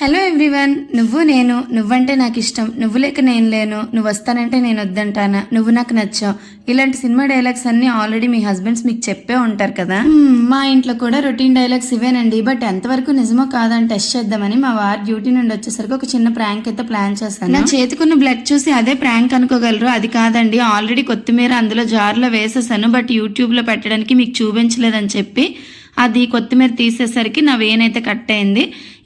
Hello everyone, నువ్వంటే నాకు ఇష్టం, నువ్వు లేక నేను లేను, నువ్వు వస్తానంటే నేను వద్దంటానా, నువ్వు నాకు నచ్చావు, ఇలాంటి సినిమా డైలాగ్స్ అన్ని ఆల్రెడీ మీ హస్బెండ్స్ మీకు చెప్పే ఉంటారు కదా. మా ఇంట్లో కూడా రొటీన్ డైలాగ్స్ ఇవేనండి. బట్ ఎంతవరకు నిజమో కాదని టెస్ట్ చేద్దామని మా వారు డ్యూటీ నుండి వచ్చేసరికి ఒక చిన్న ప్రాంక్ అయితే ప్లాన్ చేస్తాను. నా చేతికున్న బ్లడ్ చూసి అదే ప్రాంక్ అనుకోగలరు. అది కాదండి, ఆల్రెడీ కొత్తిమీర అందులో జార్లో వేసేసాను. బట్ యూట్యూబ్ లో పెట్టడానికి మీకు చూపించలేదని చెప్పి అది కొత్తిమీర తీసేసరికి నా వేనైతే కట్ అయింది.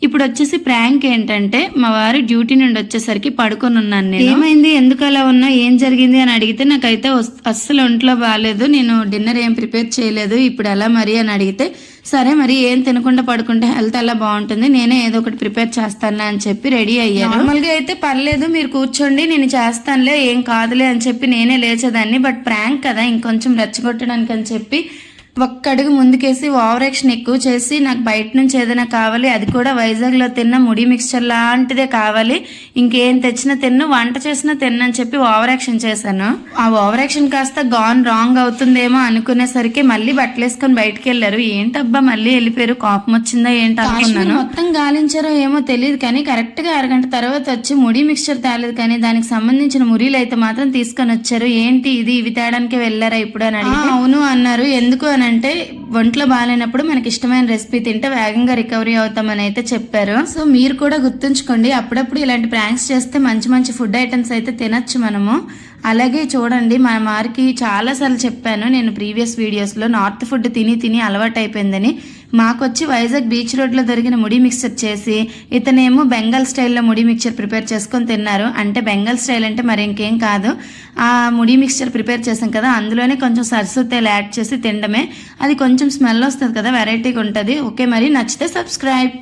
ఇప్పుడు వచ్చేసి ప్రాంక్ ఏంటంటే, మా వారు డ్యూటీ నుండి వచ్చేసరికి పడుకొని ఉన్నాను నేను. ఏమైంది, ఎందుకు అలా ఉన్నా, ఏం జరిగింది అని అడిగితే నాకైతే అస్సలు ఒంట్లో బాగాలేదు, నేను డిన్నర్ ఏం ప్రిపేర్ చేయలేదు, ఇప్పుడు ఎలా మరి అని అడిగితే, సరే మరి ఏం తినకుండా పడుకుంటే హెల్త్ అలా బాగుంటుంది, నేనే ఏదో ఒకటి ప్రిపేర్ చేస్తాను అని చెప్పి రెడీ అయ్యాను. నార్మల్గా అయితే పర్లేదు, మీరు కూర్చోండి నేను చేస్తానులే, ఏం కాదులే అని చెప్పి నేనే లేచేదాన్ని. బట్ ప్రాంక్ కదా, ఇంకొంచెం రెచ్చగొట్టడానికి అని చెప్పి ఒక్కడుగు ముందుకేసి ఓవర్ యాక్షన్ ఎక్కువ చేసి, నాకు బయట నుంచి ఏదైనా కావాలి, అది కూడా వైజాగ్లో తిన్న ముడి మిక్స్చర్ లాంటిదే కావాలి, ఇంకేం తెచ్చినా తిన్ను, వంట చేసినా తిన్నని చెప్పి ఓవర్ యాక్షన్ చేశాను. ఆ ఓవర్ యాక్షన్ కాస్త గాన్ రాంగ్ అవుతుందేమో అనుకునేసరికి మళ్ళీ బట్టలు వేసుకొని బయటకు వెళ్ళారు. ఏంటబ్బా మళ్ళీ వెళ్ళిపోయారు, కోపం వచ్చిందా ఏంటి అనుకున్నాను. మొత్తం గాలించారో ఏమో తెలియదు, కానీ కరెక్ట్ గా అరగంట తర్వాత వచ్చి ముడి మిక్స్చర్ తేలేదు, కానీ దానికి సంబంధించిన మురీలు అయితే మాత్రం తీసుకొని వచ్చారు. ఏంటి ఇది, ఇవి తేడానికి వెళ్ళారా ఇప్పుడు అని అడిగితే అవును అన్నారు. ఎందుకు అని అంటే, ఒంట్లో బాగాలేనప్పుడు మనకి ఇష్టమైన రెసిపీ తింటే వేగంగా రికవరీ అవుతామని అయితే చెప్పారు. సో మీరు కూడా గుర్తుంచుకోండి, అప్పుడప్పుడు ఇలాంటి ప్రాంక్స్ చేస్తే మంచి మంచి ఫుడ్ ఐటమ్స్ అయితే తినచ్చు మనము. అలాగే చూడండి, మా వారికి చాలాసార్లు చెప్పాను నేను ప్రీవియస్ వీడియోస్లో, నార్త్ ఫుడ్ తిని తిని అలవాటు అయిపోయిందని. మాకొచ్చి వైజాగ్ బీచ్ రోడ్లో దొరికిన ముడి మిక్చర్ చేసి, ఇతనేమో బెంగాల్ స్టైల్లో ముడి మిక్చర్ ప్రిపేర్ చేసుకొని తిన్నారు. అంటే బెంగాల్ స్టైల్ అంటే మరి ఇంకేం కాదు, ఆ ముడి మిక్చర్ ప్రిపేర్ చేసాం కదా, అందులోనే కొంచెం సరస్సు తేలు యాడ్ చేసి తినడమే. అది కొంచెం స్మెల్ వస్తుంది కదా, వెరైటీగా ఉంటుంది. ఓకే, మరి నచ్చితే సబ్స్క్రైబ్.